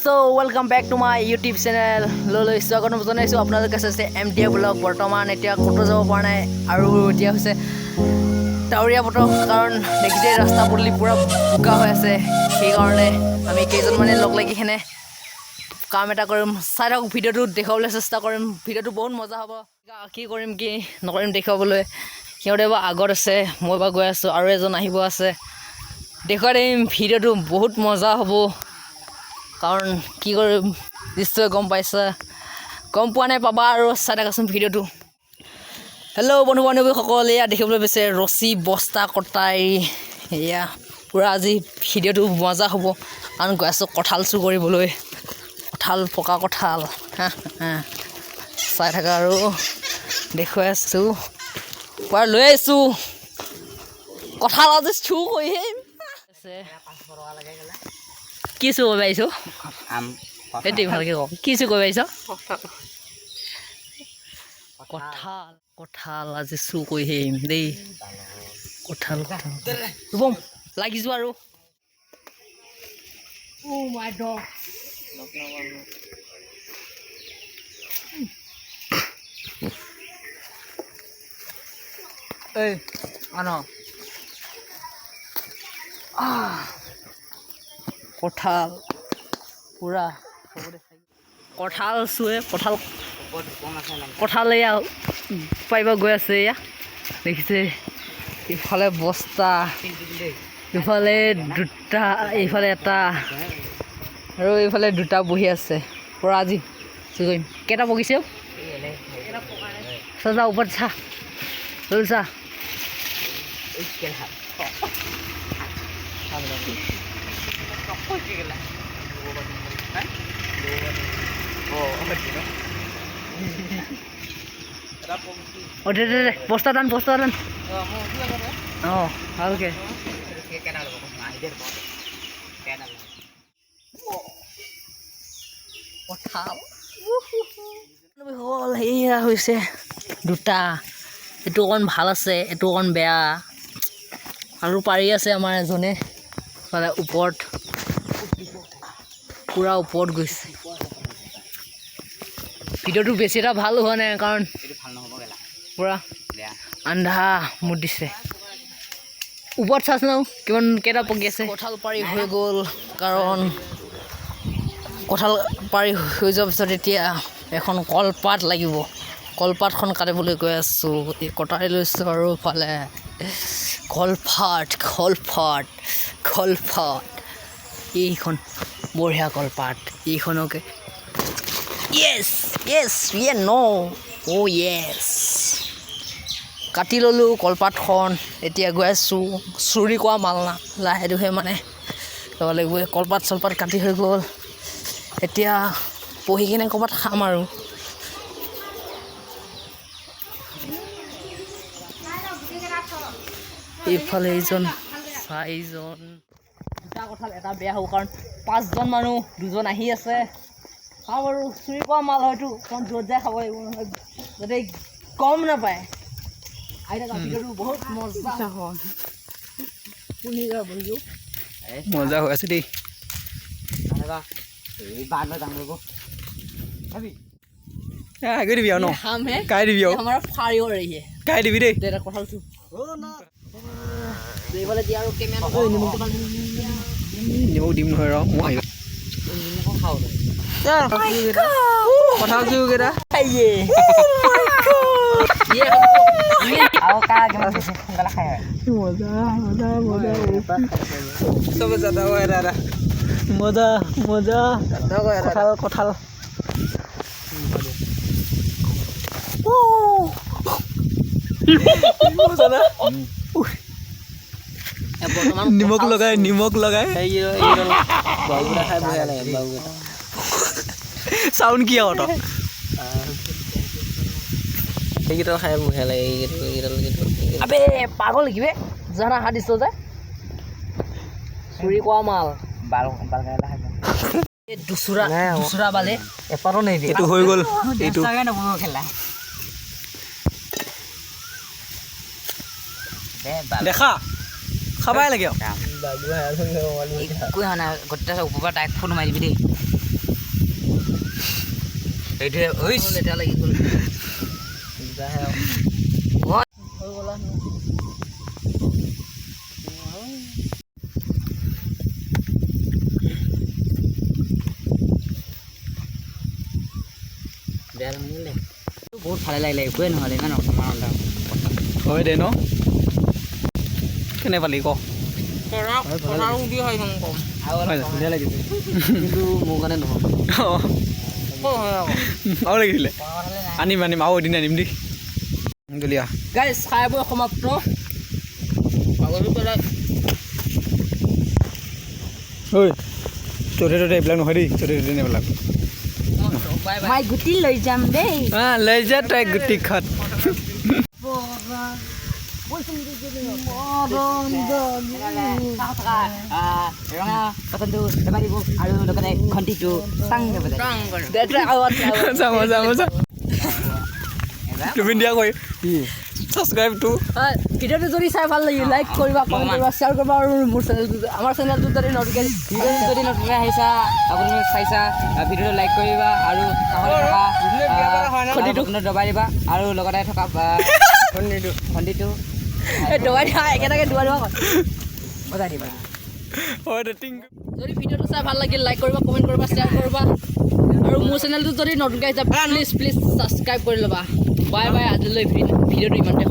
So welcome back to my YouTube channel. Lolo স্বাগতম জনাইছো আপোনালোক আছে এমডিএ ব্লগ বৰ্তমান এতিয়া কটো যাব পৰা নাই আৰু এতিয়া হৈছে টাউৰিয়া বতৰ কাৰণ দেখিছে ৰাস্তা পদূলি পুৰা বোকা হৈ আছে সেই কাৰণে আমি কেইজন মানে লগ লাগি হেনে কাম এটা কৰিম চাই থাকক ভিডিঅ'টো দেখাবলৈ চেষ্টা কৰিম ভিডিঅ'টো বহুত মজা হ'ব কি কৰিম কি নকৰিম দেখাবলৈ সিহঁতে বা আগত আছে মই বা গৈ আছোঁ আৰু এজন আহিব আছে দেখুৱাই দিম ভিডিঅ'টো বহুত মজা হ'ব কাৰণ কি কৰিম নিশ্চয় গম পাইছা গম পোৱা নাই পাবা আৰু চাই থাকাচোন ভিডিঅ'টো হেল্ল' বন্ধু বান্ধৱীসকল এয়া দেখিবলৈ পাইছে ৰছী বস্তা কটাই এয়া পূৰা আজি ভিডিঅ'টো মজা হ'ব কাৰণ গৈ আছোঁ কঁঠাল চুৰ কৰিবলৈ কঁঠাল পকা কঁঠাল চাই থাকা আৰু দেখুৱাই আছোঁ পূৰা লৈ আহিছোঁ কঁঠাল আজি চুৰ কৰি কি চুৰ কৰিব আহিছোঁ সেইটোৱে ভালকৈ কওঁ কি চুৰ কৰিব আহিছ কঁঠাল কঁঠাল আজি চুৰ কৰি আহিম দেই কঁঠাল বম লাগিছোঁ আৰু এই আন কঁঠাল পূৰা কঁঠাল চুৱে কঁঠাল এয়া পাৰিব গৈ আছে এয়া দেখিছে ইফালে বস্তা ইফালে দুটা এইফালে এটা আৰু এইফালে দুটা বহি আছে পূৰা আজি চুৰ কৰিম কেইটা বগিছে চা ওপৰত চা লৈ চা দে বস্তা টান অঁ ভালকৈ কঁঠাল হ'ল সেয়া হৈছে দুটা এইটো অকণ ভাল আছে এইটো অকণ বেয়া আৰু পাৰি আছে আমাৰ এজনে মানে ওপৰত পূৰা ওপৰত গৈছে ভিডিঅ'টো বেছি এটা ভাল হোৱা নাই কাৰণ পূৰা আন্ধা মুড দিছে ওপৰত চাচোন আৰু কেইটা পকি আছে কঁঠাল পাৰি হৈ গ'ল কাৰণ কঁঠাল পাৰি হৈ যোৱাৰ পিছত এতিয়া এখন কলপাত লাগিব কলপাতখন কাটিবলৈ গৈ আছোঁ এই কটাই লৈছোঁ আৰু ইফালে কলপাত এইখন বঢ়িয়া কলপাত এইখনকে য়েছ কাটি ল'লোঁ কলপাতখন এতিয়া গৈ আছোঁ চুৰি কৰা মাল না লাহেদুহে মানে ল'ব লাগিব কলপাত চলপাত কাটি হৈ গ'ল এতিয়া পঢ়ি কিনে ক'ৰবাত খাম আৰু এইফালে এইজন চাৰিজন দুটা কঁঠাল এটা বেয়া হ'ব কাৰণ 5জন মানুহ 2জন আহি আছে খাম আৰু চুৰি কৰা মাল হয়তো অকণ য'ত যায় খাব লাগিব নহয় যাতে গম নাপায় আহি থকা ভিডিঅ'টো বহুত মজা হয় মজা হৈ আছে দেই কাই দিবি আৰু ন কাই দিবি আৰু কাই দিবি দেই কঁঠালটো নিমখ দিম নহয় ৰ মই কঁঠাল চুৰকেইটা মজা কঁঠাল নিমখ লগাই চাউণ্ড কি আৰু তই সেইকেইটা খাই বঢ়িয়া লাগে আবে পাগল কিবে জানা হাত দিছ যে চুৰি কৰা মাল দুচুৰা বালে এপাৰো নাই এইটো হৈ গ'ল এইটো খেলা দেখা খাবাই লাগে একো হোৱা নাই গোটেই ওপৰৰ পৰা ডাইৰেক্ট ফোন মাৰি দিবি দেই এইটো ওই লেটা লাগি গ'ল দুটাহে হৈ গ'লা বেয়া নিলে বহুত ভালে লাগিলে একোৱে নহ'লে ইমান অকণমান হয় দে ন কেনে পালি ক ধুনীয়া লাগিছে কিন্তু মোৰ কাৰণে নহয় আৰু লাগিছিলে আনিম আৰু এদিন আনিম দেই গলিয়া গাইজ খাই বৈ সমাপ্ত ঐ চ'তে ত'তে এইবিলাক নহয় দেই চ'তে ত'তে নেপেলাব মই গুটি লৈ যাম দেই লৈ যা তই গুটি খত ৰঙা পচন্দটো দবাই দিব আৰু লগতে ঘণ্টিটো টাং তুমি দিয়া কৈ ছাবস্ক্ৰাইব টু ভিডিঅ'টো যদি চাই ভাল লাগিল লাইক কৰিবা কমেণ্ট কৰিবা শ্বেয়াৰ কৰিবা আৰু মোৰ চেনেলটো আমাৰ চেনেলটো যদি নতুনকৈ ভিডিঅ'টো যদি নতুনকৈ আহিছা আপোনালোকে চাইছা ভিডিঅ'টো লাইক কৰিবা আৰু ঘণ্টিটো দবাই দিবা আৰু লগতে থকা ঘণ্টিটো দবাই দিয়া একেটাকে দবাই দিবা বজাই দিবা যদি ভিডিঅ'টো চাই ভাল লাগিল লাইক কৰিবা কমেণ্ট কৰিবা শ্বেয়াৰ কৰিবা আৰু মোৰ চেনেলটো যদি নতুনকৈ আহিছা প্লিজ ছাবস্ক্ৰাইব কৰি ল'বা বাই বাই আজিলৈ ভিডিঅ'টো ইমানতে